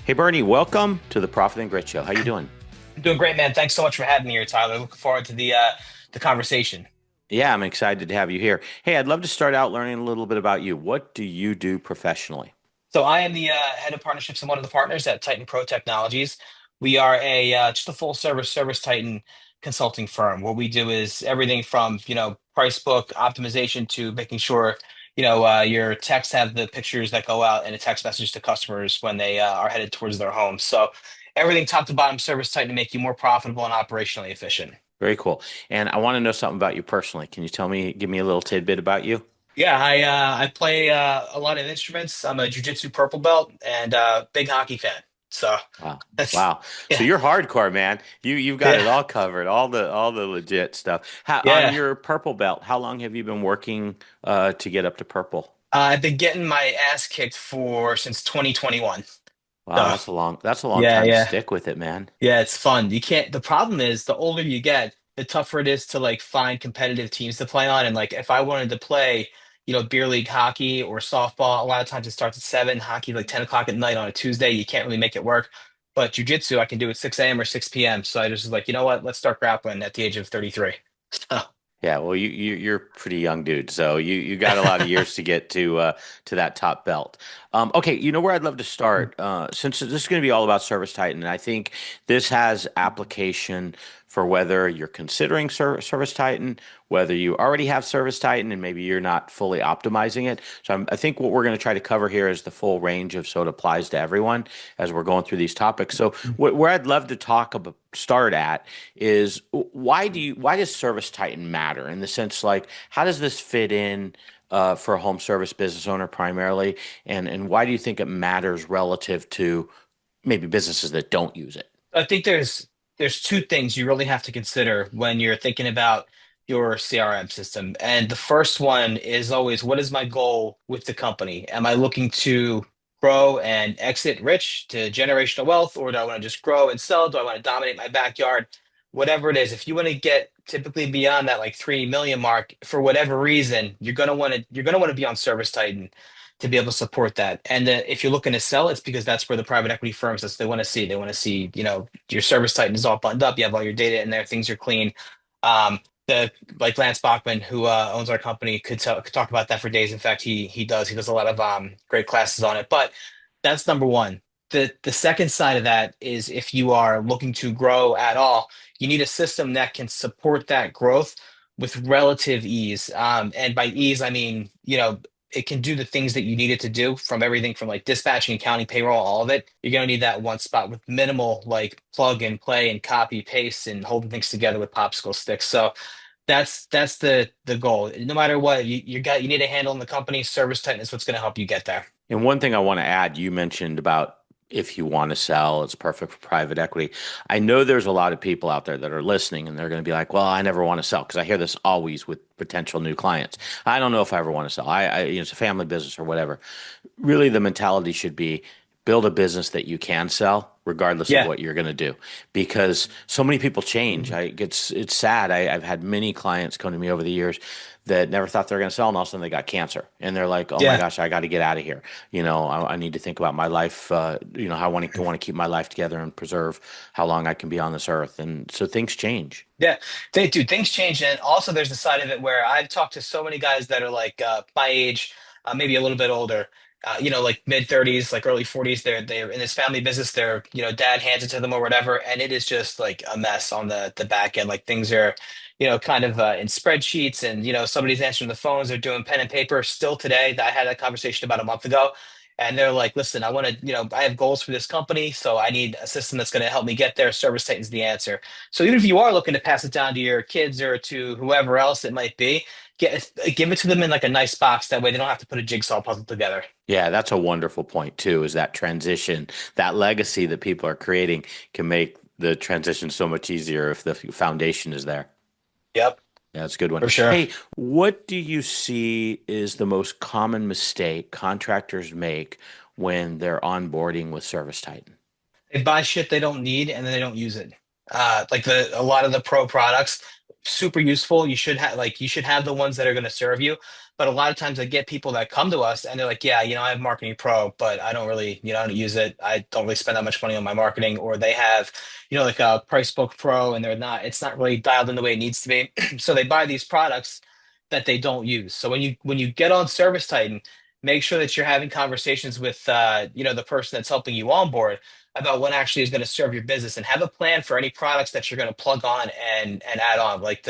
Hey Bernie, welcome to the Profit and Grit Show. How you doing? I'm doing great, man. Thanks so much for having me here, Tyler. Looking forward to the conversation. Yeah, I'm excited to have you here. Hey, I'd love to start out learning a little bit about you. What do you do professionally? So I am the head of partnerships and one of the partners at Titan Pro Technologies. We are a just a full service Titan consulting firm. What we do is everything from price book optimization to making sure your texts have the pictures that go out in a text message to customers when they are headed towards their homes. So everything top to bottom service Titan to make you more profitable and operationally efficient. Very cool. And I want to know something about you personally. Can you give me a little tidbit about you? Yeah, I play a lot of instruments. I'm a jiu-jitsu purple belt and big hockey fan. So Wow. that's Wow. So yeah, you're hardcore, man. You've got yeah, it all covered, all the legit stuff. On yeah. your purple belt, how long have you been working to get up to purple? I've been getting my ass kicked for since 2021. Wow, So that's a long yeah, time to yeah, stick with it, man. yeah. It's fun. You can't. The problem is the older you get, the tougher it is to like find competitive teams to play on. And like if I wanted to play, beer league hockey or softball, a lot of times it starts at 7, hockey like 10 o'clock at night on a Tuesday. You can't really make it work. But jujitsu, I can do at 6 a.m. or 6 p.m. So I just was like, you know what? Let's start grappling at the age of 33. Yeah, well, you're a pretty young dude, so you got a lot of years to get to that top belt. Okay, you know where I'd love to start, since this is going to be all about ServiceTitan, and I think this has application for whether you're considering ServiceTitan, whether you already have ServiceTitan, and maybe you're not fully optimizing it. So I think what we're going to try to cover here is the full range of so it applies to everyone as we're going through these topics. So where I'd love to talk about start at is why does Service Titan matter in the sense like how does this fit in for a home service business owner primarily, and why do you think it matters relative to maybe businesses that don't use it? I think there's two things you really have to consider when you're thinking about your CRM system. And the first one is always, what is my goal with the company? Am I looking to grow and exit rich to generational wealth, or do I want to just grow and sell? Do I want to dominate my backyard? Whatever it is, if you want to get typically beyond that like 3 million mark for whatever reason, you're gonna want to be on Service Titan to be able to support that. And if you're looking to sell, it's because that's where the private equity firms that's they want to see. They want to see, your Service Titan is all buttoned up. You have all your data in there. Things are clean. The like Lance Bachman, who owns our company, could talk about that for days. In fact, he does. He does a lot of great classes on it. But that's number one. The second side of that is if you are looking to grow at all, you need a system that can support that growth with relative ease. And by ease, I mean, it can do the things that you need it to do from everything from like dispatching, accounting, payroll, all of it. You're going to need that one spot with minimal like plug and play and copy paste and holding things together with popsicle sticks. So that's the goal. No matter what, you need a handle in the company. Service Titan is what's going to help you get there. And one thing I want to add, you mentioned about if you want to sell, it's perfect for private equity. I know there's a lot of people out there that are listening and they're going to be like, well, I never want to sell because I hear this always with potential new clients. I don't know if I ever want to sell. It's a family business or whatever. Really, the mentality should be build a business that you can sell regardless of Yeah. what you're going to do because so many people change. It's sad. I've had many clients come to me over the years that never thought they were going to sell, and all of a sudden they got cancer, and they're like, "Oh my Yeah. gosh, I got to get out of here." I need to think about my life. How I want to keep my life together and preserve how long I can be on this earth, and so things change. Yeah, they do. Things change, and also there's the side of it where I've talked to so many guys that are like my age, maybe a little bit older, like mid 30s, like early 40s. They're in this family business. Their dad hands it to them or whatever, and it is just like a mess on the back end. Like things are, kind of in spreadsheets, and somebody's answering the phones. They're doing pen and paper still today. I had that conversation about a month ago. And they're like, listen, I want to, I have goals for this company, so I need a system that's going to help me get there. Service Titan's the answer. So even if you are looking to pass it down to your kids or to whoever else it might be, give it to them in like a nice box. That way they don't have to put a jigsaw puzzle together. Yeah, that's a wonderful point too. Is that transition, that legacy that people are creating can make the transition so much easier if the foundation is there. Yep, Yeah, that's a good one. for sure. Hey, what do you see is the most common mistake contractors make when they're onboarding with ServiceTitan? They buy shit they don't need and then they don't use it. Like a lot of the pro products. super useful. You should have the ones that are going to serve you. But a lot of times I get people that come to us and they're like, yeah, I have Marketing Pro, but I don't really, I don't use it. I don't really spend that much money on my marketing. Or they have, like a Price Book Pro and it's not really dialed in the way it needs to be. So they buy these products that they don't use. So when you get on ServiceTitan, make sure that you're having conversations with the person that's helping you onboard about what actually is going to serve your business, and have a plan for any products that you're going to plug on and add on. Like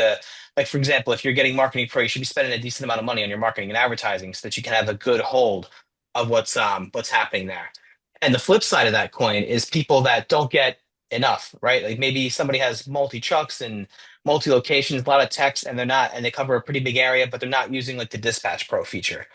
for example, if you're getting Marketing Pro, you should be spending a decent amount of money on your marketing and advertising so that you can have a good hold of what's happening there. And the flip side of that coin is people that don't get enough, right? Like maybe somebody has multi trucks and multi locations, a lot of techs, and they cover a pretty big area, but they're not using like the Dispatch Pro feature,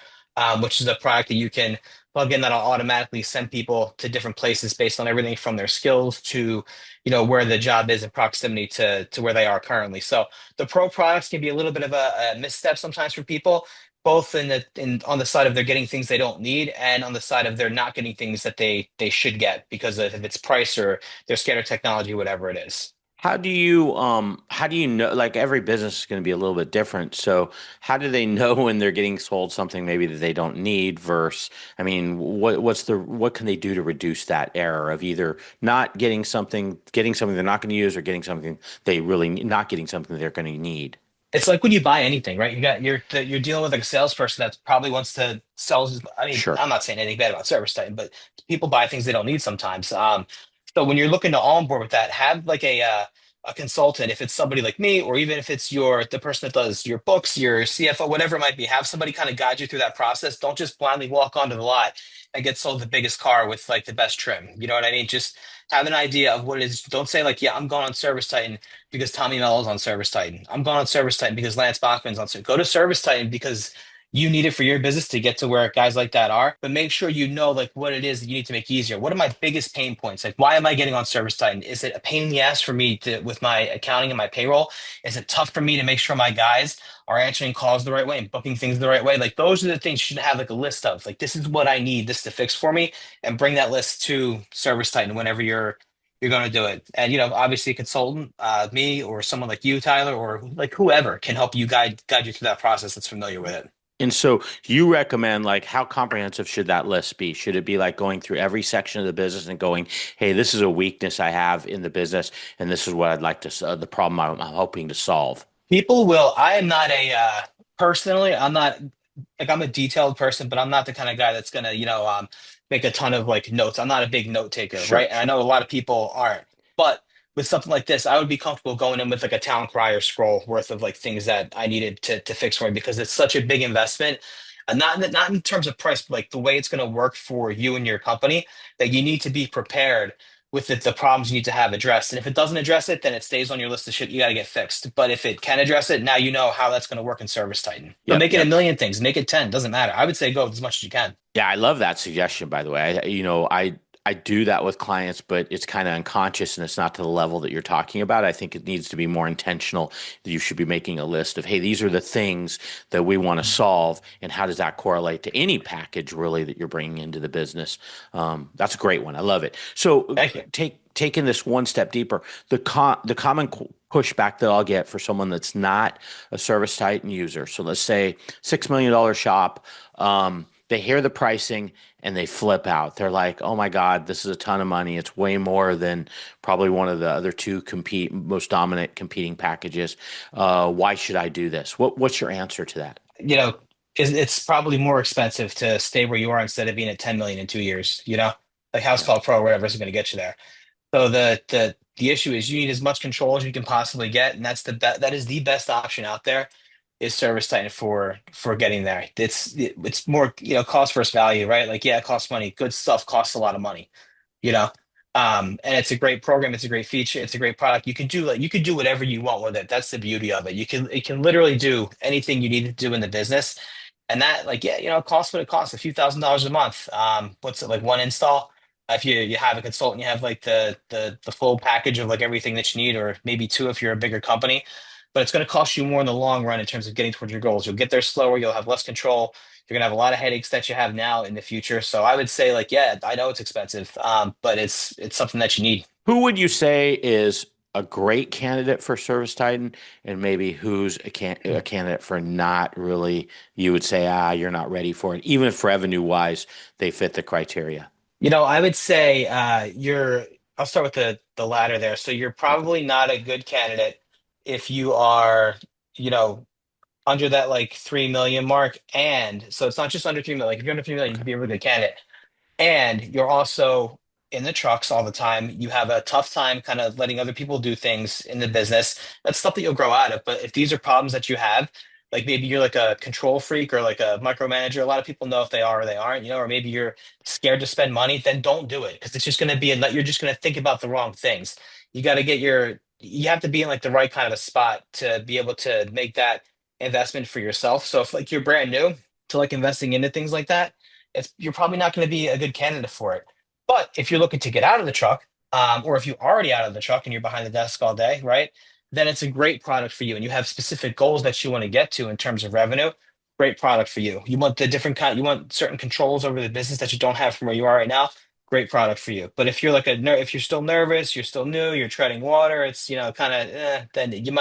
which is a product that you can plug in that'll automatically send people to different places based on everything from their skills to, where the job is in proximity to where they are currently. So the pro products can be a little bit of a misstep sometimes for people, both in on the side of they're getting things they don't need, and on the side of they're not getting things that they should get because of if it's price or their scatter technology, whatever it is. How do you know, like every business is going to be a little bit different. So how do they know when they're getting sold something maybe that they don't need versus, I mean, what can they do to reduce that error of either not getting something they're not going to use, or getting something not getting something they're going to need? It's like when you buy anything, right? You're dealing with like a salesperson that probably wants to sell. I mean, Sure. I'm not saying anything bad about ServiceTitan, but people buy things they don't need sometimes. So when you're looking to onboard with that, have like a consultant, if it's somebody like me, or even if it's the person that does your books, your CFO, whatever it might be, have somebody kind of guide you through that process. Don't just blindly walk onto the lot and get sold the biggest car with like the best trim. You know what I mean? Just have an idea of what it is. Don't say like, yeah, I'm going on ServiceTitan because Tommy Mello's on ServiceTitan. I'm going on ServiceTitan because Lance Bachman's on. Go to ServiceTitan because you need it for your business to get to where guys like that are. But make sure you know like what it is that you need to make easier. What are my biggest pain points? Like, why am I getting on ServiceTitan? Is it a pain in the ass for me to with my accounting and my payroll? Is it tough for me to make sure my guys are answering calls the right way and booking things the right way? Like those are the things you should have like a list of. Like this is what I need this to fix for me, and bring that list to ServiceTitan whenever you're going to do it. And obviously, a consultant, me or someone like you, Tyler, or like whoever can help you guide you through that process that's familiar with it. And so you recommend, like, how comprehensive should that list be? Should it be like going through every section of the business and going, hey, this is a weakness I have in the business, and this is what I'd like to, the problem I'm hoping to solve? People will. I am not personally. I'm not like I'm a detailed person, but I'm not the kind of guy that's gonna make a ton of like notes. I'm not a big note taker, Sure. right? And I know a lot of people aren't, but with something like this, I would be comfortable going in with like a town crier scroll worth of like things that I needed to fix for me because it's such a big investment. And not in terms of price, but like the way it's going to work for you and your company, that you need to be prepared with the problems you need to have addressed. And if it doesn't address it, then it stays on your list of shit you got to get fixed. But if it can address it, now you know how that's going to work in ServiceTitan. So Yep. make it a Yep. million things, make it 10, doesn't matter. I would say go with as much as you can. Yeah, I love that suggestion, by the way. I do that with clients, but it's kind of unconscious and it's not to the level that you're talking about. I think it needs to be more intentional. That you should be making a list of, hey, these are the things that we want to solve, and how does that correlate to any package really that you're bringing into the business? That's a great one. I love it. So Thank you. taking this one step deeper, the common pushback that I'll get for someone that's not a Service Titan user. So let's say $6 million shop. They hear the pricing and they flip out. They're like, "Oh my God, this is a ton of money. It's way more than probably one of the other two most dominant competing packages. Why should I do this?" What's your answer to that? You know, it's probably more expensive to stay where you are instead of being at 10 million in 2 years, like House Yeah. Call Pro or whatever is going to get you there. So the issue is you need as much control as you can possibly get, and that is the best option out there is ServiceTitan for getting there. It's more, cost versus value, right? Like, yeah, it costs money. Good stuff costs a lot of money, you know. And it's a great program, it's a great feature, it's a great product. You could do whatever you want with it. That's the beauty of it. It can literally do anything you need to do in the business. And that, like, yeah, it costs what it costs, a few $1,000s a month. What's it like one install? If you have a consultant, you have like the full package of like everything that you need, or maybe two if you're a bigger company. But it's going to cost you more in the long run in terms of getting towards your goals. You'll get there slower, you'll have less control. You're gonna have a lot of headaches that you have now in the future. So I would say, like, yeah, I know it's expensive, but it's something that you need. Who would you say is a great candidate for Service Titan and maybe who's a candidate for not really, you would say, you're not ready for it, even if revenue wise they fit the criteria. I would say I'll start with the latter there. So you're Okay. probably not a good candidate if you are, you know, under that like 3 million mark. And so it's not just under 3 million. Like if you're under 3 million, you Okay. can be a really good candidate. And you're also in the trucks all the time. You have a tough time kind of letting other people do things in the business. That's stuff that you'll grow out of. But if these are problems that you have, like maybe you're like a control freak or like a micromanager, a lot of people know if they are or they aren't, or maybe you're scared to spend money, then don't do it because it's just going to be, you're just going to think about the wrong things. You got to you have to be in like the right kind of a spot to be able to make that investment for yourself. So if like you're brand new to like investing into things like that, you're probably not going to be a good candidate for it. But if you're looking to get out of the truck, or if you're already out of the truck and you're behind the desk all day, right? Then it's a great product for you, and you have specific goals that you want to get to in terms of revenue. Great product for you. You want the different kind. You want certain controls over the business that you don't have from where you are right now. Great product for you. But if you're like if you're still nervous, you're still new, you're treading water, it's kind of then it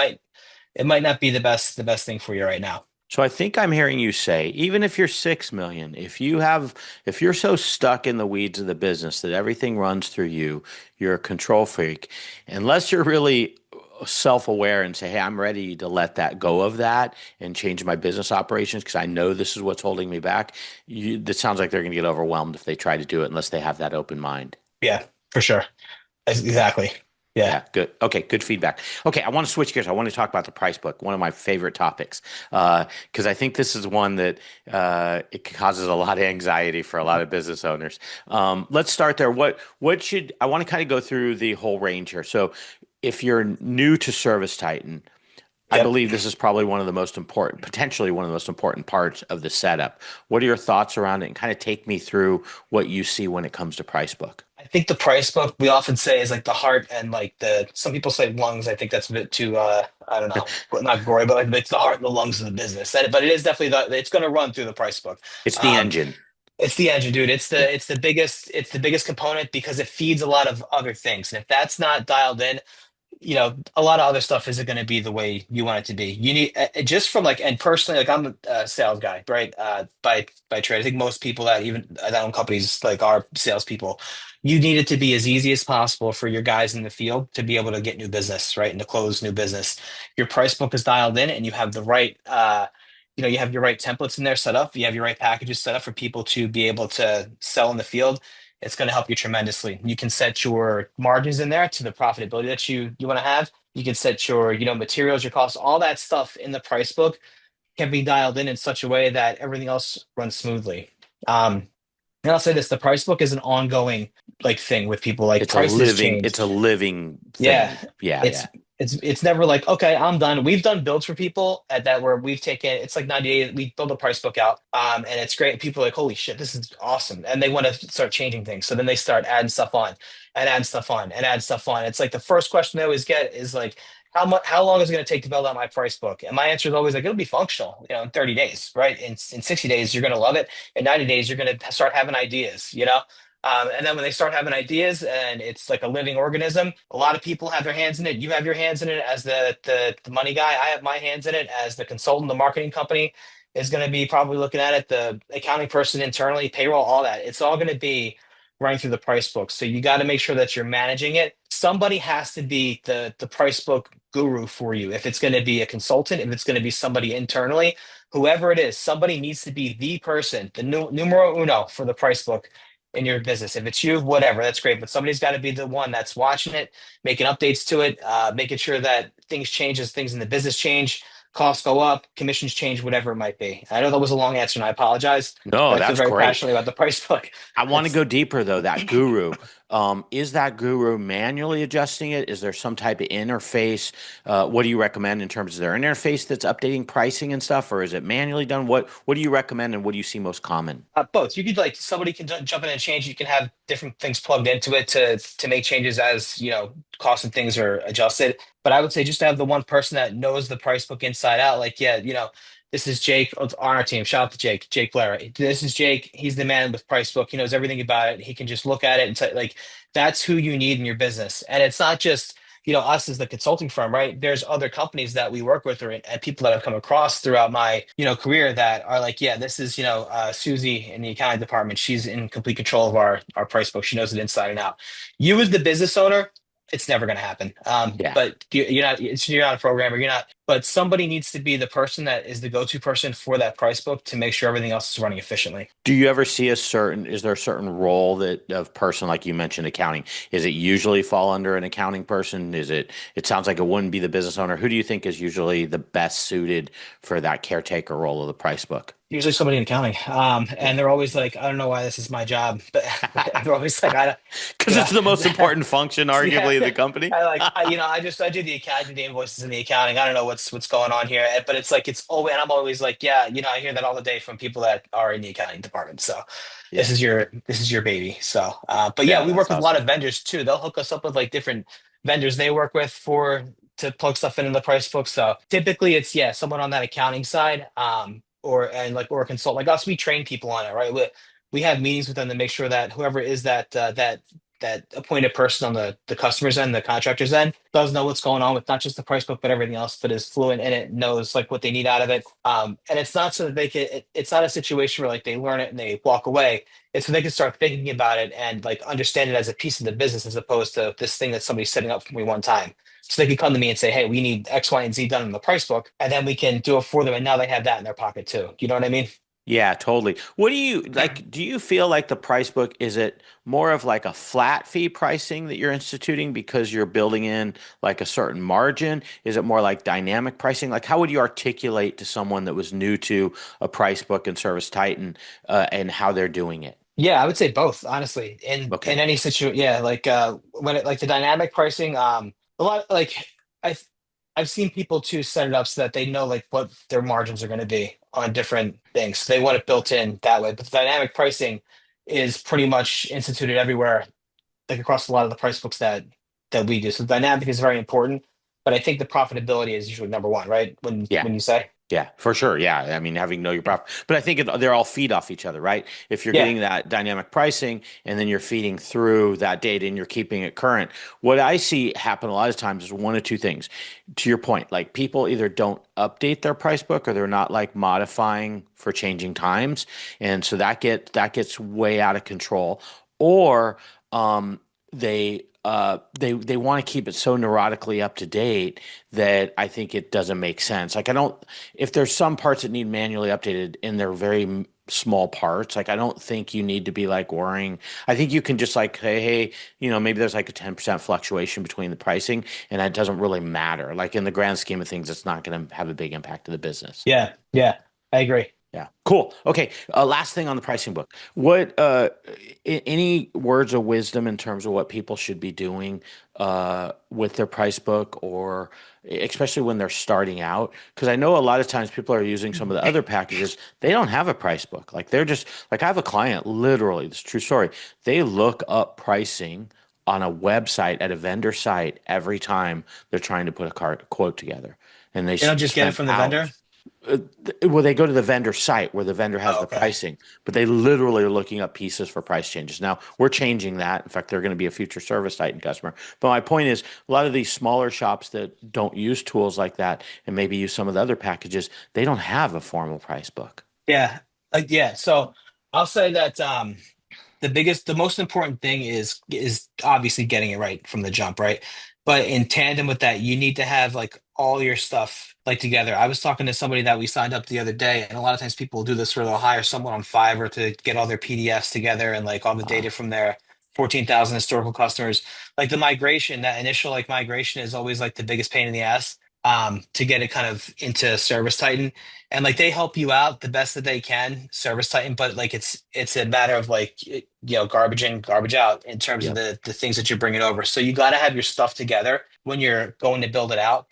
might not be the best thing for you right now. So I think I'm hearing you say, even if you're 6 million, if you're so stuck in the weeds of the business that everything runs through you, you're a control freak, unless you're really self-aware and say, hey, I'm ready to let that go of that and change my business operations because I know this is what's holding me back. That sounds like they're going to get overwhelmed if they try to do it unless they have that open mind. Yeah, for sure. Exactly. Yeah. Yeah, good. Okay, good feedback. Okay, I want to switch gears. I want to talk about the price book, one of my favorite topics, because I think this is one that it causes a lot of anxiety for a lot of business owners. Let's start there. What should I want to kind of go through the whole range here. So, if you're new to Service Titan, I Yep. believe this is probably one of the most important, potentially one of the most important parts of the setup. What are your thoughts around it? And kind of take me through what you see when it comes to price book. I think the price book we often say is like the heart and like some people say lungs. I think that's a bit too I don't know, not gory, but like it's the heart and the lungs of the business. But it is definitely it's going to run through the price book. It's the Um, engine. it's the engine, dude. Yeah. It's the biggest component because it feeds a lot of other things. And if that's not dialed in, a lot of other stuff isn't going to be the way you want it to be. You need just from like, and personally, like I'm a sales guy, right? By trade, I think most people that own companies like are salespeople. You need it to be as easy as possible for your guys in the field to be able to get new business, right, and to close new business. Your price book is dialed in, and you have the right, you have your right templates in there set up. You have your right packages set up for people to be able to sell in the field. It's going to help you tremendously. You can set your margins in there to the profitability that you want to have. You can set your, materials, your costs, all that stuff in the price book can be dialed in such a way that everything else runs smoothly. And I'll say this, the price book is an ongoing like thing with people, like prices It's change. a living Yeah, thing. Yeah, it's yeah. it's never like, okay, I'm done. We've done builds for people at that where we've taken it's like 90 days. We build a price book out, and it's great. People are like, holy shit, this is awesome, and they want to start changing things. So then they start adding stuff on, and add stuff on, and add stuff on. It's like the first question they always get is like, how long is it going to take to build out my price book? And my answer is always like, it'll be functional, in 30 days, right? In 60 days, you're going to love it. In 90 days, you're going to start having ideas. And then when they start having ideas and it's like a living organism, a lot of people have their hands in it. You have your hands in it as the money guy. I have my hands in it as the consultant. The marketing company is going to be probably looking at it. The accounting person internally, payroll, all that. It's all going to be running through the price book. So you got to make sure that you're managing it. Somebody has to be the price book guru for you. If it's going to be a consultant, if it's going to be somebody internally, whoever it is, somebody needs to be the person, the numero uno for the price book in your business. If it's you, whatever, that's great. But somebody's got to be the one that's watching it, making updates to it, making sure that things change as things in the business change, costs go up, commissions change, whatever it might be. I know that was a long answer and I apologize, No, but I feel that's very great. passionately about the price book. I want to It's go deeper though. That guru, is that guru manually adjusting it? Is there some type of interface? What do you recommend in terms of their interface that's updating pricing and stuff, or is it manually done? What do you recommend, and what do you see most common? both. You could like somebody can jump in and change. You can have different things plugged into it to make changes as costs and things are adjusted. But I would say just to have the one person that knows the price book inside out. Like, yeah, this is Jake on our team. Shout out to Jake Blair. This is Jake. He's the man with price book. He knows everything about it. He can just look at it and say like that's who you need in your business. And it's not just us as the consulting firm, right? There's other companies that we work with, or and people that I've come across throughout my, career that are like, yeah, this is, Susie in the accounting department. She's in complete control of our price book. She knows it inside and out. You as the business owner, it's never going to happen. Yeah. But you're not a programmer. You're not. But somebody needs to be the person that is the go-to person for that price book to make sure everything else is running efficiently. Do you ever see is there a certain role that of person, like you mentioned, accounting? Is it usually fall under an accounting person? It sounds like it wouldn't be the business owner. Who do you think is usually the best suited for that caretaker role of the price book? Usually somebody in accounting. Yeah. And they're always like, I don't know why this is my job, but they're always like, I don't, Because you know, it's the most important function, yeah, arguably, of the company. I do the accounting, the invoices and the accounting. I don't know what's going on here, but it's like, it's always, and I'm always like, yeah, I hear that all the day from people that are in the accounting department. So Yeah. this is your baby. So, but yeah, Yeah, we work that's with a lot awesome. of vendors too. They'll hook us up with like different vendors they work with to plug stuff in the price book. So typically it's, yeah, someone on that accounting side. Or a consult like us, we train people on it, right? We have meetings with them to make sure that whoever is that appointed person on the customer's end, the contractor's end, does know what's going on with not just the price book but everything else, but is fluent in it, knows like what they need out of it. And it's not so that it's not a situation where like they learn it and they walk away. It's so they can start thinking about it and like understand it as a piece of the business as opposed to this thing that somebody's setting up for me one time. So they can come to me and say, "Hey, we need X, Y, and Z done in the price book," and then we can do it for them. And now they have that in their pocket too. You know what I mean? Yeah, totally. What do you like? Do you feel like the price book, is it more of like a flat fee pricing that you're instituting because you're building in like a certain margin? Is it more like dynamic pricing? Like, how would you articulate to someone that was new to a price book and ServiceTitan and how they're doing it? Yeah, I would say both, honestly. In Okay. any situation, yeah, like when it like the dynamic pricing, a lot like I I've seen people too set it up so that they know like what their margins are going to be on different things. So they want it built in that way. But the dynamic pricing is pretty much instituted everywhere, like across a lot of the price books that we do. So dynamic is very important, but I think the profitability is usually number one, right? When Yeah. when you say, Yeah, for sure. Yeah. I mean, having know your profit, but I think they're all feed off each other, right? If you're yeah, getting that dynamic pricing and then you're feeding through that data and you're keeping it current, what I see happen a lot of times is one of two things. To your point, like people either don't update their price book or they're not like modifying for changing times, and so that gets way out of control, or they want to keep it so neurotically up to date that I think it doesn't make sense. Like I don't, if there's some parts that need manually updated and they're very small parts, like I don't think you need to be like worrying. I think you can just like, hey, maybe there's like a 10% fluctuation between the pricing and that doesn't really matter. Like in the grand scheme of things, it's not going to have a big impact to the business. yeah, I agree. Yeah. Cool. Okay. Last thing on the pricing book. What any words of wisdom in terms of what people should be doing with their price book, or especially when they're starting out? Because I know a lot of times people are using some of the other packages. They don't have a price book. Like they're just like I have a client, literally, this is a true story. They look up pricing on a website at a vendor site every time they're trying to put a quote together, and they They don't just get it spend from the vendor. hours. Well, they go to the vendor site where the vendor has Oh, the okay. pricing, but they literally are looking up pieces for price changes. Now, we're changing that. In fact, they're going to be a future Service Titan customer. But my point is, a lot of these smaller shops that don't use tools like that and maybe use some of the other packages, they don't have a formal price book. Yeah. Yeah. So I'll say that the most important thing is obviously getting it right from the jump, right? But in tandem with that, you need to have like all your stuff like together. I was talking to somebody that we signed up the other day, and a lot of times people will do this where they'll hire someone on Fiverr to get all their PDFs together and like all the Uh, data from their 14,000 historical customers. Like the migration, that initial like migration is always like the biggest pain in the ass to get it kind of into Service Titan, and like they help you out the best that they can, Service Titan, but like it's a matter of like garbage in, garbage out in terms of yep. the things that you're bringing over. So you got to have your stuff together when you're going to build it out.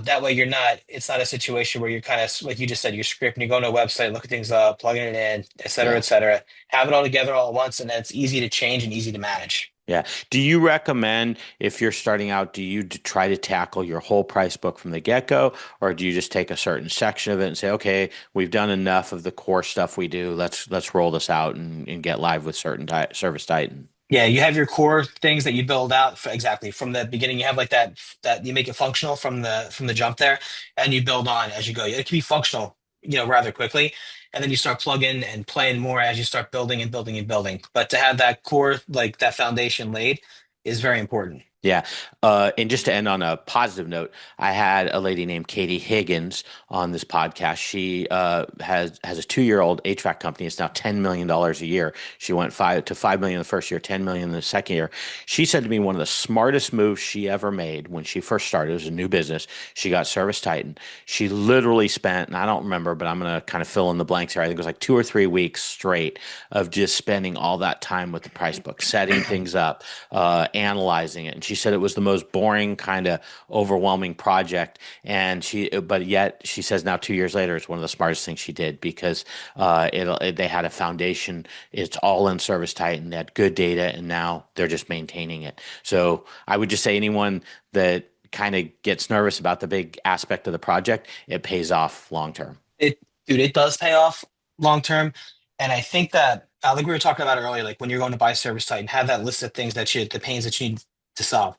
That way you're not, it's not a situation where you're kind of like you just said, you're scraping, you go to a website, looking things up, plugging it in, et cetera, Yeah. et cetera. Have it all together all at once, and then it's easy to change and easy to manage. Yeah. Do you recommend if you're starting out, do you try to tackle your whole price book from the get-go, or do you just take a certain section of it and say, okay, we've done enough of the core stuff we do. Let's roll this out and get live with certain Service Titan. Yeah, you have your core things that you build out for, exactly from the beginning. You have like that you make it functional from the jump there, and you build on as you go. It can be functional, rather quickly, and then you start plugging and playing more as you start building and building and building. But to have that core, like that foundation laid, is very important. Yeah. And just to end on a positive note, I had a lady named Katie Higgins on this podcast. She has a 2-year-old HVAC company. It's now $10 million a year. She went 5 to 5 million the first year, 10 million the second year. She said to me one of the smartest moves she ever made when she first started. It was a new business. She got ServiceTitan. She literally spent, and I don't remember, but I'm gonna kind of fill in the blanks here. I think it was like 2 or 3 weeks straight of just spending all that time with the price book, setting things up, analyzing it. And she said it was the most boring, kind of overwhelming project. But yet she says now 2 years later, it's one of the smartest things she did because they had a foundation. It's all in ServiceTitan. They had good data, and now they're just maintaining it. So I would just say anyone that kind of gets nervous about the big aspect of the project, it pays off long term. It, dude, it does pay off long term, and I think that like we were talking about earlier, like when you're going to buy Service Titan, have that list of things the pains that you need to solve.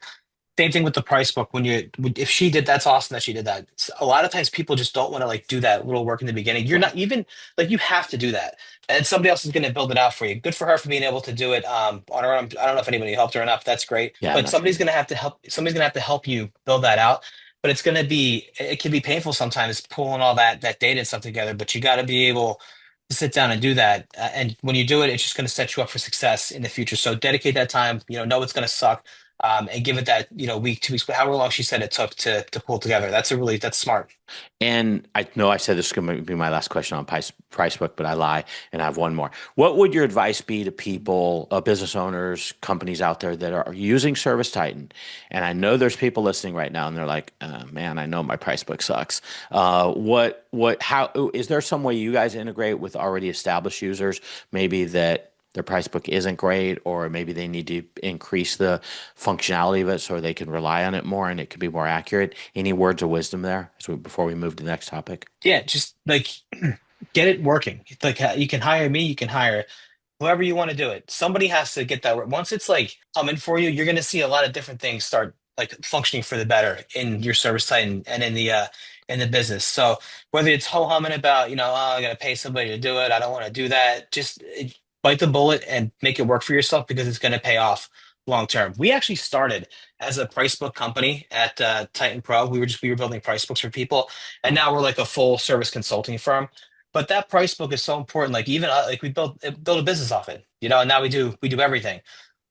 Same thing with the price book. If she did, that's awesome that she did that. A lot of times people just don't want to like do that little work in the beginning. You're not Right. even like you have to do that, and somebody else is going to build it out for you. Good for her for being able to do it on her own. I don't know if anybody helped her or not, but that's great. Yeah, But that's somebody's good. going to have to help. Somebody's going to have to help you build that out. But it can be painful sometimes pulling all that data and stuff together. But you got to be able to sit down and do that. And when you do it, it's just going to set you up for success in the future. So dedicate that time. Know it's going to suck and give it that week, 2 weeks, but however long she said it took to pull together. That's smart. And I know I said this is going to be my last question on price book, but I lie and I have one more. What would your advice be to people, business owners, companies out there that are using ServiceTitan? And I know there's people listening right now, and they're like, "Man, I know my price book sucks." How is there some way you guys integrate with already established users? Maybe that their price book isn't great, or maybe they need to increase the functionality of it so they can rely on it more and it can be more accurate. Any words of wisdom there before we move to the next topic? Yeah, just like get it working. Like you can hire me, you can hire whoever you want to do it. Somebody has to get that work. Once it's like coming for you, you're going to see a lot of different things start like functioning for the better in your service site and in the business. So whether it's ho humming about oh, I got to pay somebody to do it, I don't want to do that. Just bite the bullet and make it work for yourself because it's going to pay off long term. We actually started as a price book company at Titan Pro. We were building price books for people, and now we're like a full service consulting firm. But that price book is so important. Like even like we built a business off it, and now we do everything.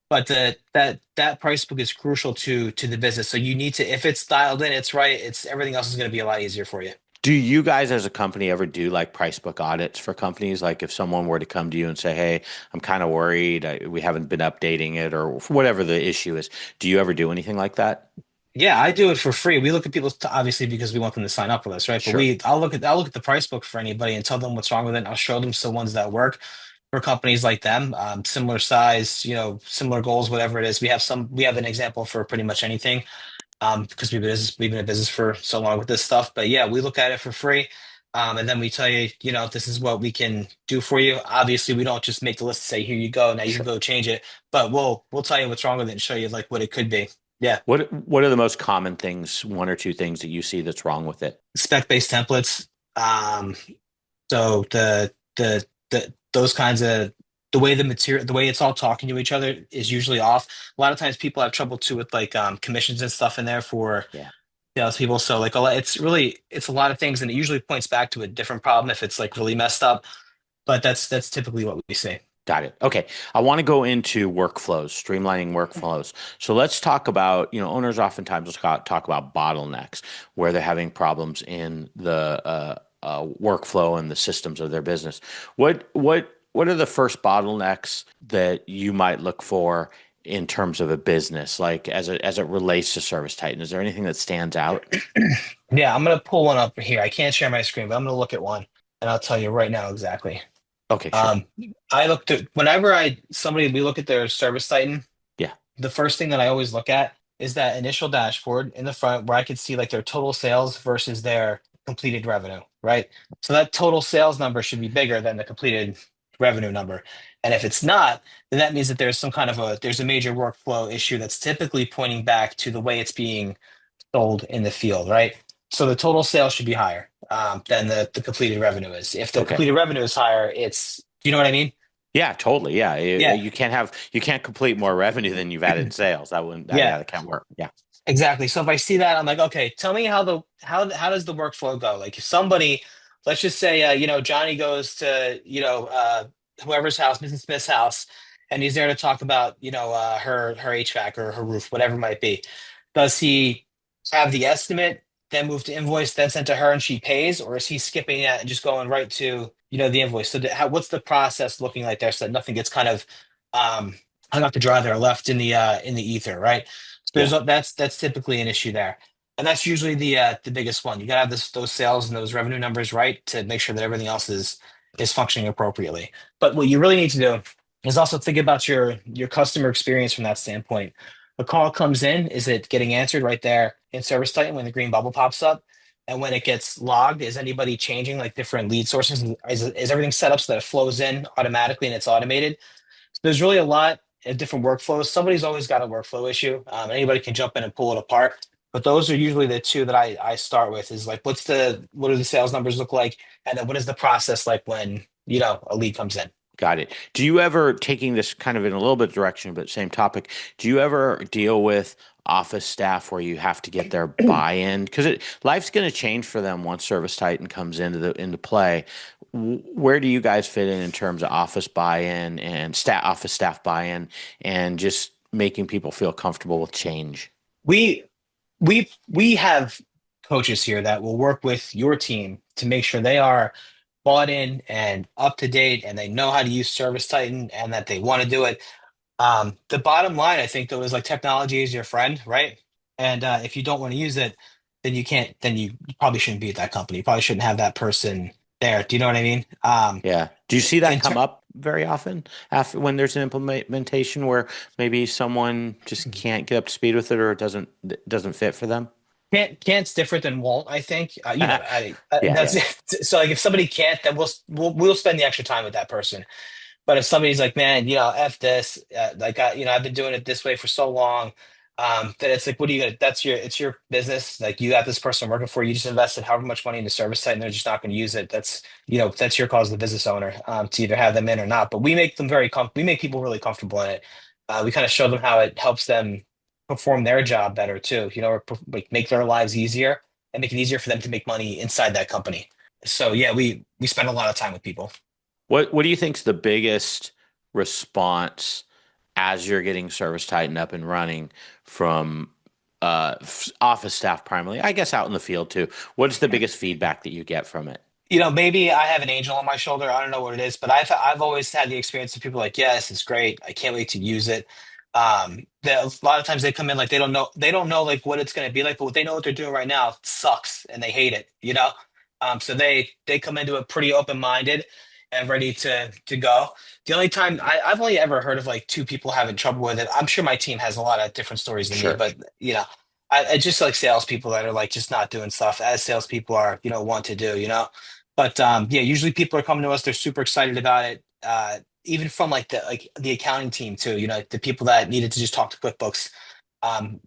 But that price book is crucial to the business. So you need to, if it's dialed in, it's right. It's everything else is going to be a lot easier for you. Do you guys as a company ever do like price book audits for companies? Like if someone were to come to you and say, "Hey, I'm kind of worried. We haven't been updating it," or whatever the issue is, do you ever do anything like that? Yeah, I do it for free. We look at people obviously because we want them to sign up with us, right? But Sure. I'll look at the price book for anybody and tell them what's wrong with it. And I'll show them some ones that work for companies like them, similar size, similar goals, whatever it is. We have an example for pretty much anything, because we've been in business for so long with this stuff. But yeah, we look at it for free. And then we tell you, this is what we can do for you. Obviously, we don't just make the list and say, here you go, now you can Sure. go change it. But we'll tell you what's wrong with it and show you like what it could be. Yeah. What are the most common things, one or two things that you see that's wrong with it? Spec-based templates. So those kinds of the way it's all talking to each other is usually off. A lot of times people have trouble too with like commissions and stuff in there for Yeah. people. So like it's a lot of things, and it usually points back to a different problem if it's like really messed up. But that's typically what we see. Got it. Okay. I want to go into workflows, streamlining workflows. So let's talk about, owners oftentimes talk about bottlenecks where they're having problems in the workflow and the systems of their business. What are the first bottlenecks that you might look for in terms of a business, like as it relates to Service Titan? Is there anything that stands out? Yeah, I'm gonna pull one up here. I can't share my screen, but I'm gonna look at one and I'll tell you right now exactly. Okay, sure. Um, I looked at whenever we look at their service Titan, Yeah. the first thing that I always look at is that initial dashboard in the front where I could see like their total sales versus their completed revenue, right? So that total sales number should be bigger than the completed revenue number. And if it's not, then that means that there's some kind of there's a major workflow issue that's typically pointing back to the way it's being sold in the field, right? So the total sales should be higher than the completed revenue is. If the Okay. completed revenue is higher, it's, do you know what I mean? Yeah, totally. Yeah. Yeah, You can't complete more revenue than you've added in sales. That wouldn't, that, yeah, yeah, that can't work. Yeah. exactly. So if I see that, I'm like, okay, tell me how does the workflow go? Like if somebody, let's just say, Johnny goes to, whoever's house, Mrs. Smith's house, and he's there to talk about, her HVAC or her roof, whatever it might be. Does he have the estimate, then move to invoice, then send to her and she pays, or is he skipping that and just going right to, the invoice? So what's the process looking like there so that nothing gets kind of um, hung up to dry there, left in the ether, right? So Yeah. that's typically an issue there, and that's usually the biggest one. You gotta have those sales and those revenue numbers right to make sure that everything else is functioning appropriately. But what you really need to do is also think about your customer experience from that standpoint. A call comes in, is it getting answered right there in ServiceTitan when the green bubble pops up? And when it gets logged, is anybody changing like different lead sources? Is everything set up so that it flows in automatically and it's automated? So there's really a lot of different workflows. Somebody's always got a workflow issue. Anybody can jump in and pull it apart. But those are usually the two that I start with is like, what do the sales numbers look like? And then what is the process like when, a lead comes in? Got it. Do you ever, taking this kind of in a little bit direction, but same topic, do you ever deal with office staff where you have to get their buy-in? Because life's going to change for them once Service Titan comes into play. Where do you guys fit in terms of office buy-in and office staff buy-in and just making people feel comfortable with change? We we have coaches here that will work with your team to make sure they are bought in and up to date and they know how to use Service Titan and that they want to do it. The bottom line, I think, though, is like technology is your friend, right? And if you don't want to use it, then you can't. Then you probably shouldn't be at that company. You probably shouldn't have that person there. Do you know what I mean? Yeah. Do you see that In come ter- up very often after when there's an implementation where maybe someone just can't get up to speed with it or it doesn't fit for them? can't's different than won't. I think Yeah, that's yeah. it. So like if somebody can't, then we'll spend the extra time with that person. But if somebody's like, man, F this, I've been doing it this way for so long, then it's like, what are you gonna, it's your business. Like you got this person working for you, just invested however much money into service site and they're just not going to use it. That's your call as the business owner, to either have them in or not. But we make people really comfortable in it. We kind of show them how it helps them perform their job better too, or like make their lives easier and make it easier for them to make money inside that company. So yeah, we spend a lot of time with people. What do you think's the biggest response as you're getting Service Titan up and running from office staff primarily? I guess out in the field too. What's the biggest feedback that you get from it? Maybe I have an angel on my shoulder. I don't know what it is, but I've always had the experience of people like, yes, it's great. I can't wait to use it. A lot of times they come in like they don't know like what it's going to be like, but what they know what they're doing right now sucks and they hate it. So they come into it pretty open minded and ready to go. The only time I've only ever heard of like two people having trouble with it. I'm sure my team has a lot of different stories than me, Sure. but I just like salespeople that are like just not doing stuff as salespeople are, want to do. But yeah, usually people are coming to us. They're super excited about it. Even from like the accounting team too. The people that needed to just talk to QuickBooks,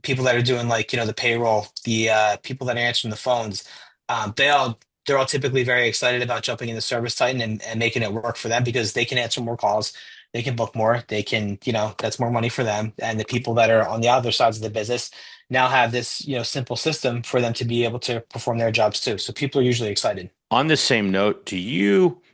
people that are doing like the payroll, the people that are answering the phones. They're all typically very excited about jumping into Service Titan and making it work for them because they can answer more calls, they can book more, they can that's more money for them. And the people that are on the other sides of the business now have this simple system for them to be able to perform their jobs too. So people are usually excited. On the same note,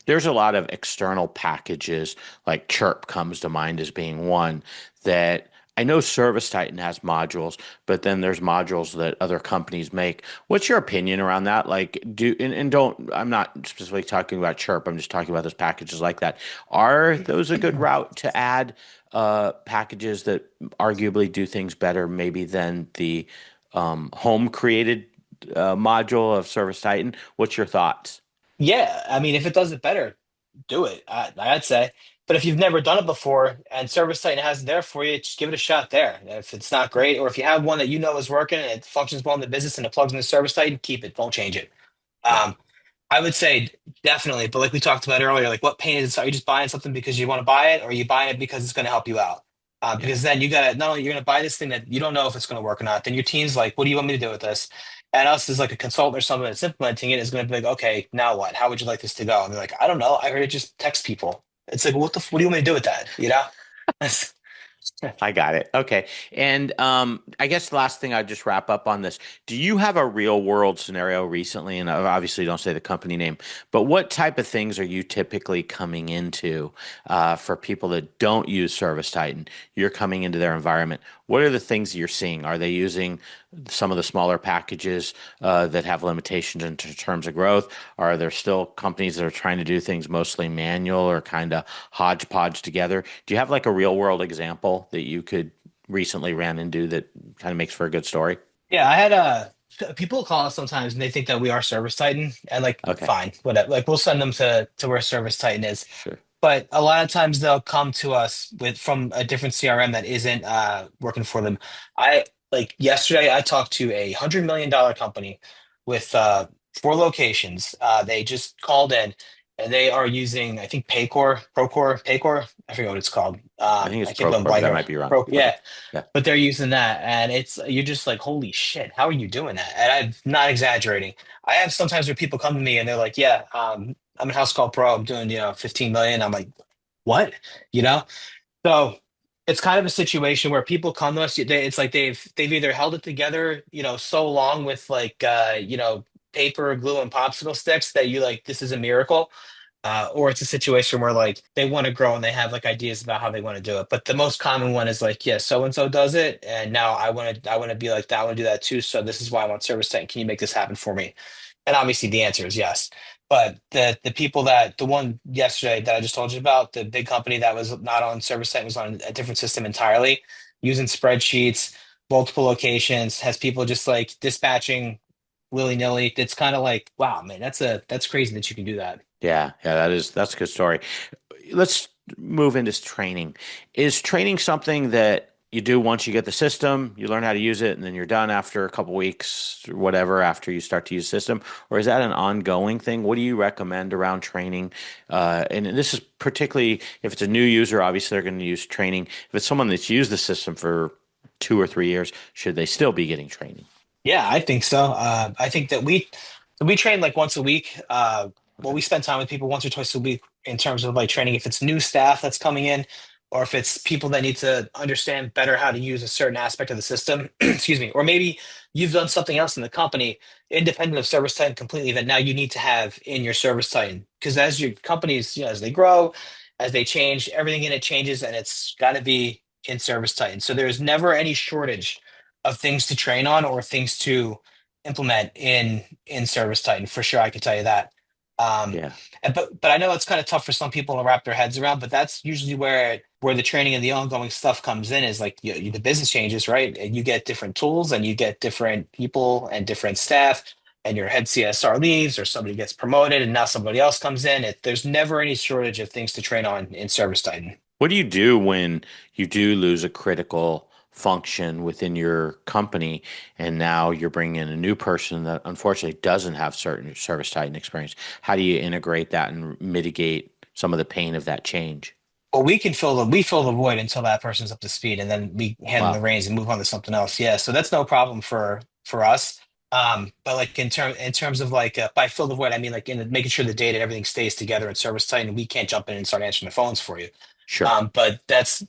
there's a lot of external packages, like Chirp comes to mind as being one that I know ServiceTitan has modules, but then there's modules that other companies make. What's your opinion around that? Like, and don't, I'm not specifically talking about Chirp, I'm just talking about those packages like that. Are those a good route to add packages that arguably do things better, maybe than the home created module of Service Titan? What's your thoughts? Yeah, I mean, if it does it better, do it. I'd say. But if you've never done it before and ServiceTitan has it there for you, just give it a shot there. If it's not great, or if you have one that you know is working and it functions well in the business and it plugs into ServiceTitan, keep it. Don't change it. Yeah. Um, I would say definitely, but like we talked about earlier, like what pain is it? Are you just buying something because you want to buy it, or are you buying it because it's going to help you out? Yeah. Because then you gotta not only you're going to buy this thing that you don't know if it's going to work or not. Then your team's like, "What do you want me to do with this?" And us as like a consultant or someone that's implementing it is going to be like, "Okay, now what? How would you like this to go?" And they're like, "I don't know. I heard it just text people." It's like, what do you want me to do with that? You know? I got it. Okay. And I guess the last thing I'd just wrap up on this. Do you have a real world scenario recently? And obviously, don't say the company name, but what type of things are you typically coming into for people that don't use ServiceTitan? You're coming into their environment. What are the things you're seeing? Are they using some of the smaller packages that have limitations in terms of growth? Are there still companies that are trying to do things mostly manual or kind of hodgepodge together? Do you have like a real world example that you could recently ran into that kind of makes for a good story? Yeah, I had people call us sometimes and they think that we are Service Titan, and like Okay, fine, whatever. Like we'll send them to where Service Titan is. sure. But a lot of times they'll come to us with from a different CRM that isn't working for them. I like yesterday I talked to $100 million company with 4 locations. They just called in and they are using I think Paycor. I forget what it's called. I think it's I can't go Procore, but blank I here. might be wrong. Pro, Okay. yeah, Yeah. but they're using that, and it's you're just like, holy shit, how are you doing that? And I'm not exaggerating. I have sometimes where people come to me and they're like, yeah, I'm a house call pro. I'm doing 15 million. I'm like, what? You know? So it's kind of a situation where people come to us. It's like they've either held it together, so long with like paper, glue, and popsicle sticks that you like this is a miracle, or it's a situation where like they want to grow and they have like ideas about how they want to do it. But the most common one is like, yeah, so and so does it, and now I want to be like that. I want to do that too. So this is why I want Service Tank. Can you make this happen for me? And obviously the answer is yes. But the people that the one yesterday that I just told you about, the big company that was not on ServiceTitan was on a different system entirely, using spreadsheets, multiple locations, has people just like dispatching willy-nilly. It's kind of like, wow, man, that's crazy that you can do that. Yeah, yeah, that's a good story. Let's move into training. Is training something that you do once you get the system, you learn how to use it, and then you're done after a couple weeks or whatever after you start to use the system? Or is that an ongoing thing? What do you recommend around training? And this is particularly if it's a new user, obviously they're going to use training. If it's someone that's used the system for 2 or 3 years, should they still be getting training? Yeah, I think so. I think that we train like once a week. Well, Okay, we spend time with people once or twice a week in terms of like training. If it's new staff that's coming in, or if it's people that need to understand better how to use a certain aspect of the system, excuse me, or maybe you've done something else in the company independent of Service Titan completely that now you need to have in your Service Titan. Because as your companies, as they grow, as they change, everything in it changes, and it's got to be in Service Titan. So there's never any shortage of things to train on or things to implement in Service Titan for sure. I can tell you that. Um, yeah. but I know it's kind of tough for some people to wrap their heads around. But that's usually where the training and the ongoing stuff comes in is like the business changes, right? And you get different tools and you get different people and different staff. And your head CSR leaves, or somebody gets promoted, and now somebody else comes in. There's never any shortage of things to train on in Service Titan. What do you do when you do lose a critical function within your company and now you're bringing in a new person that unfortunately doesn't have certain service titan experience? How do you integrate that and mitigate some of the pain of that change? Well, we fill the void until that person's up to speed, and then we hand them the Wow. reins and move on to something else. Yeah, so that's no problem for us. But like in terms of like by fill the void, I mean like in making sure the data and everything stays together in service tight, and we can't jump in and start answering the phones for you. Sure. But that's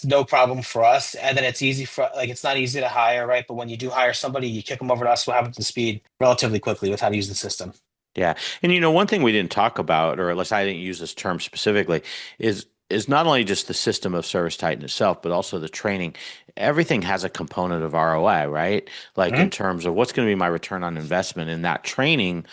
no problem for us, and then it's easy for like it's not easy to hire, right? But when you do hire somebody, you kick them over to us. We'll have them to speed relatively quickly with how to use the system. Yeah. And one thing we didn't talk about, or at least I didn't use this term specifically, is not only just the system of Service Titan itself, but also the training. Everything has a component of ROI, right? Like in Mhm. terms of what's going to be my return on investment in that training,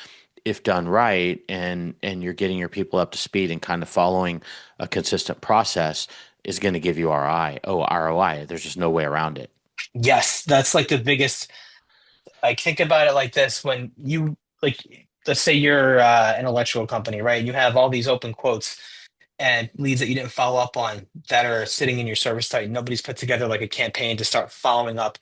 if done right, and you're getting your people up to speed and kind of following a consistent process, is going to give you ROI. Oh, ROI. There's just no way around it. Yes, that's like the biggest. Like think about it like this: when you like, let's say you're an electrical company, right? You have all these open quotes and leads that you didn't follow up on that are sitting in your service site. Nobody's put together like a campaign to start following up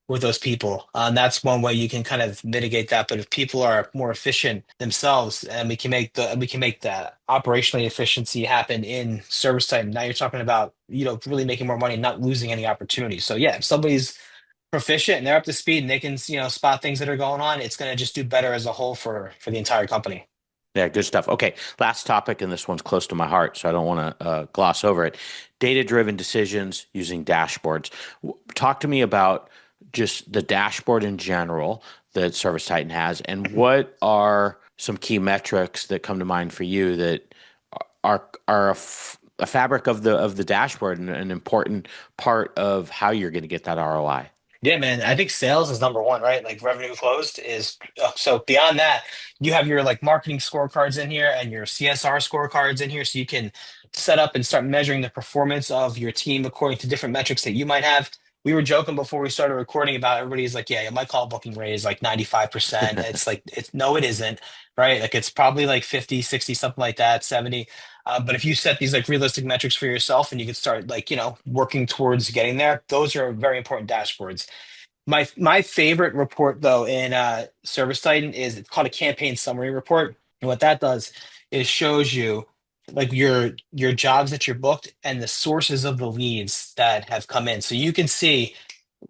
with those people. That's one way you can kind of mitigate that. But if people are more efficient themselves, and we can make the operationally efficiency happen in ServiceTitan. Now you're talking about, really making more money, not losing any opportunities. So yeah, if somebody's proficient and they're up to speed and they can, spot things that are going on, it's going to just do better as a whole for the entire company. Yeah, good stuff. Okay, last topic, and this one's close to my heart, so I don't want to gloss over it. Data-driven decisions using dashboards. Talk to me about just the dashboard in general that ServiceTitan has, and what are some key metrics that come to mind for you that are a fabric of the dashboard and an important part of how you're going to get that ROI. Yeah, man. I think sales is number one, right? Like revenue closed is so beyond that, you have your like marketing scorecards in here and your CSR scorecards in here, so you can set up and start measuring the performance of your team according to different metrics that you might have. We were joking before we started recording about everybody's like, yeah, my call booking rate is like 95%. It's like it's no, it isn't, right? Like it's probably like 50, 60, something like that, 70. But if you set these like realistic metrics for yourself and you can start like, working towards getting there, those are very important dashboards. My favorite report though in ServiceTitan is it's called a campaign summary report. And what that does is shows you like your jobs that you're booked and the sources of the leads that have come in. So you can see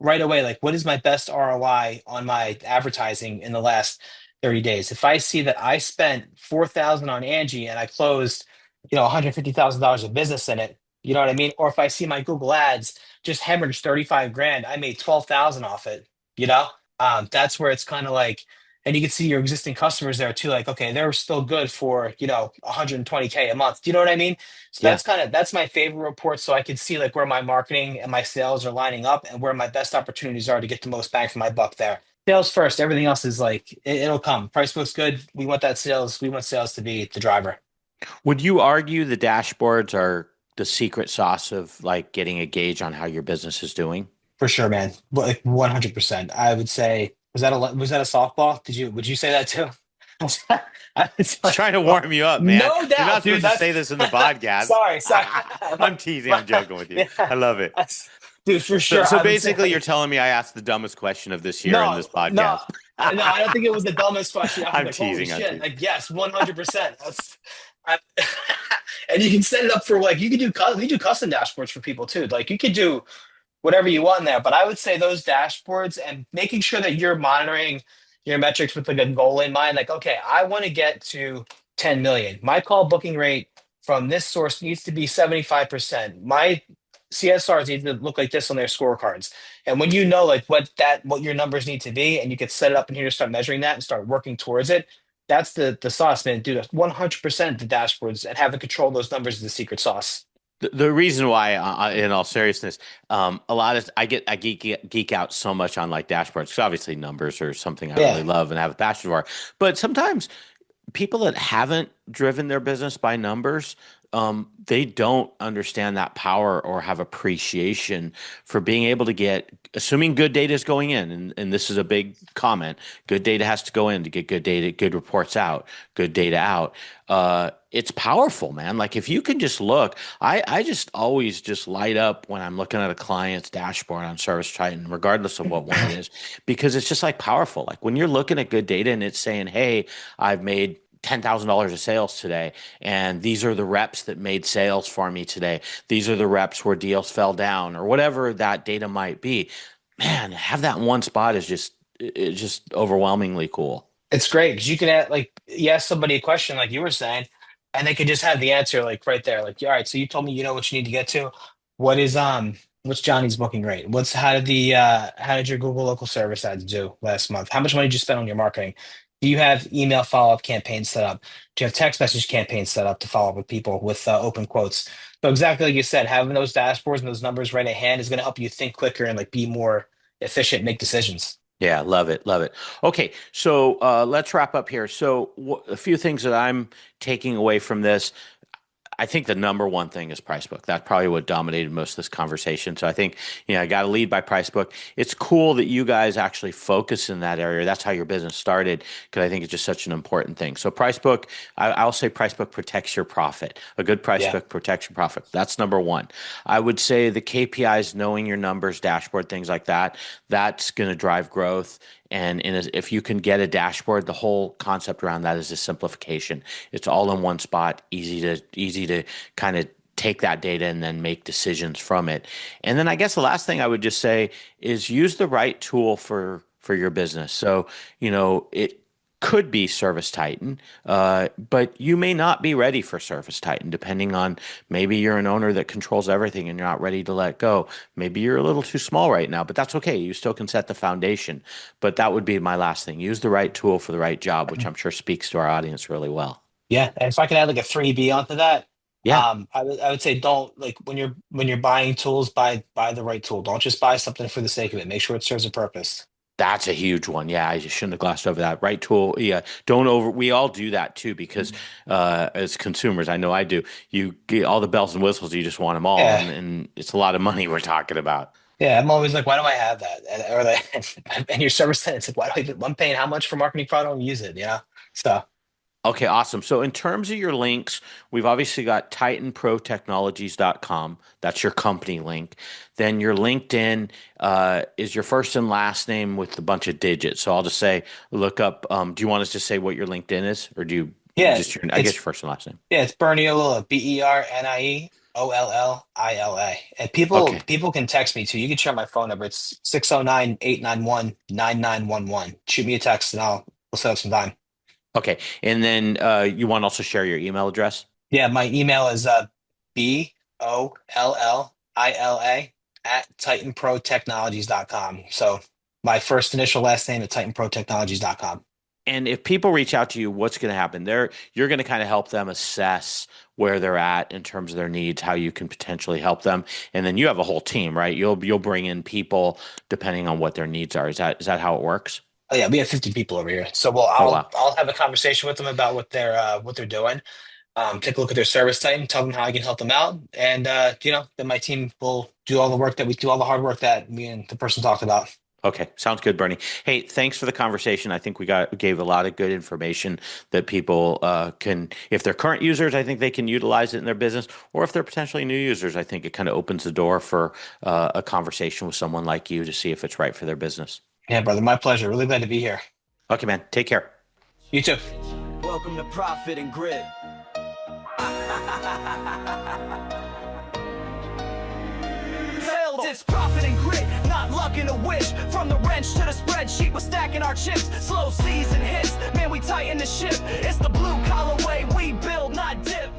right away like what is my best ROI on my advertising in the last 30 days. If I see that I spent 4,000 on Angie and I closed, $150,000 of business in it, you know what I mean? Or if I see my Google ads just hemorrhaged 35 grand, I made 12,000 off it, you know? That's where it's kind of like, and you can see your existing customers there too, like, okay, they're still good for, 120K a month. Do you know what I mean? So Yeah. that's my favorite report. So I can see like where my marketing and my sales are lining up and where my best opportunities are to get the most bang for my buck there. Sales first, everything else is like, it'll come. Price looks good. We want sales to be the driver. Would you argue the dashboards are the secret sauce of like getting a gauge on how your business is doing? For sure, man. Like 100%. I would say, was that a softball? Would you say that too? It's Just like, trying to oh, warm you up, man. no You're doubt, not dude. supposed to That's say this in the podcast. sorry. I'm teasing. I'm joking with you. Yeah, I love it. dude, for So, sure. so I would say basically, you're like, telling me I asked the dumbest question of this year in no, this no, podcast. no. I don't think it was the dumbest question. I was I'm like, holy teasing. I'm shit! teasing. Like, yes, 100%. I, and you can set it up for like we do custom dashboards for people too. Like you could do whatever you want in there. But I would say those dashboards and making sure that you're monitoring your metrics with like a goal in mind. Like, okay, I want to get to 10 million. My call booking rate from this source needs to be 75%. My CSRs need to look like this on their scorecards. And when you know like what your numbers need to be, and you can set it up in here to start measuring that and start working towards it. That's the sauce, man. Dude, 100% the dashboards and having control of those numbers is the secret sauce. The reason why, in all seriousness, a lot of I geek out so much on like dashboards because obviously numbers are something I really Yeah. love and have a passion for. But sometimes people that haven't driven their business by numbers, they don't understand that power or have appreciation for being able to get, assuming good data is going in, and this is a big comment, good data has to go in to get good data, good reports out, good data out. It's powerful, man. Like if you can just look, I just always just light up when I'm looking at a client's dashboard on ServiceTitan, regardless of what one it is, because it's just like powerful. Like when you're looking at good data and it's saying, hey, I've made $10,000 of sales today, and these are the reps that made sales for me today. These are the reps where deals fell down, or whatever that data might be. Man, have that in one spot is it's just overwhelmingly cool. It's great because you can like you ask somebody a question like you were saying, and they could just have the answer like right there. Like, all right, so you told me you know what you need to get to. What's Johnny's booking rate? How did your Google local service ads do last month? How much money did you spend on your marketing? Do you have email follow-up campaigns set up? Do you have text message campaigns set up to follow up with people with open quotes? So exactly like you said, having those dashboards and those numbers right at hand is going to help you think quicker and like be more efficient, make decisions. Yeah, love it, love it. Okay, so let's wrap up here. So a few things that I'm taking away from this. I think the number one thing is price book. That's probably what dominated most of this conversation. So I think, I got to lead by price book. It's cool that you guys actually focus in that area. That's how your business started, because I think it's just such an important thing. So price book, I'll say price book protects your profit. A good price Yeah. book protects your profit. That's number one. I would say the KPIs, knowing your numbers, dashboard, things like that, that's going to drive growth. And if you can get a dashboard, the whole concept around that is a simplification. It's all in one spot, easy to kind of take that data and then make decisions from it. And then I guess the last thing I would just say is use the right tool for your business. So, it could be ServiceTitan, but you may not be ready for ServiceTitan, depending on, maybe you're an owner that controls everything and you're not ready to let go. Maybe you're a little too small right now, but that's okay. You still can set the foundation. But that would be my last thing. Use the right tool for the right job, which I'm sure speaks to our audience really well. Yeah. And if I could add like a 3B onto that, Yeah, I would say don't, like, when you're buying tools, buy the right tool. Don't just buy something for the sake of it. Make sure it serves a purpose. that's a huge one. Yeah, I just shouldn't have glossed over that. Right tool. Yeah, don't over. We all do that too, because as consumers, I know I do. You get all the bells and whistles, you just want them all, Yeah. and it's a lot of money we're talking about. Yeah. I'm always like, why do I have that? Or and your service tenant, it's like, why do I'm paying how much for marketing if I don't use it? So Okay, awesome. So in terms of your links, we've obviously got titanprotechnologies.com. That's your company link. Then your LinkedIn is your first and last name with a bunch of digits. So I'll just say, look up. Do you want us to say what your LinkedIn is, or do you yeah, just I guess it's your first and last name? yeah, it's Bernie Ollila, BernieOllila. And people Okay. people can text me too. You can share my phone number. It's 609-891-9911. Shoot me a text and we'll set up some time. Okay. And then you want to also share your email address? Yeah, my email is BOLLILA at TitanProTechnologies.com. So my first initial last name at TitanProTechnologies.com. And if people reach out to you, what's going to happen? You're going to kind of help them assess where they're at in terms of their needs, how you can potentially help them. And then you have a whole team, right? You'll bring in people depending on what their needs are. Is that how it works? Oh yeah, we have 50 people over here. So Oh, I'll wow. I'll have a conversation with them about what they're doing. Take a look at their service type and tell them how I can help them out. And then my team will do all the work that we do, all the hard work that me and the person talked about. Okay, sounds good, Bernie. Hey, thanks for the conversation. I think we gave a lot of good information that people can, if they're current users, I think they can utilize it in their business, or if they're potentially new users, I think it kind of opens the door for a conversation with someone like you to see if it's right for their business. Yeah, brother, my pleasure. Really glad to be here. Okay, man, take care. You too. Welcome to Profit and Grit. Failed, it's profit and grit, not luck and a wish. From the wrench to the spreadsheet, we're stacking our chips. Slow season hits, man, we tighten the ship. It's the blue collar way we build, not dip.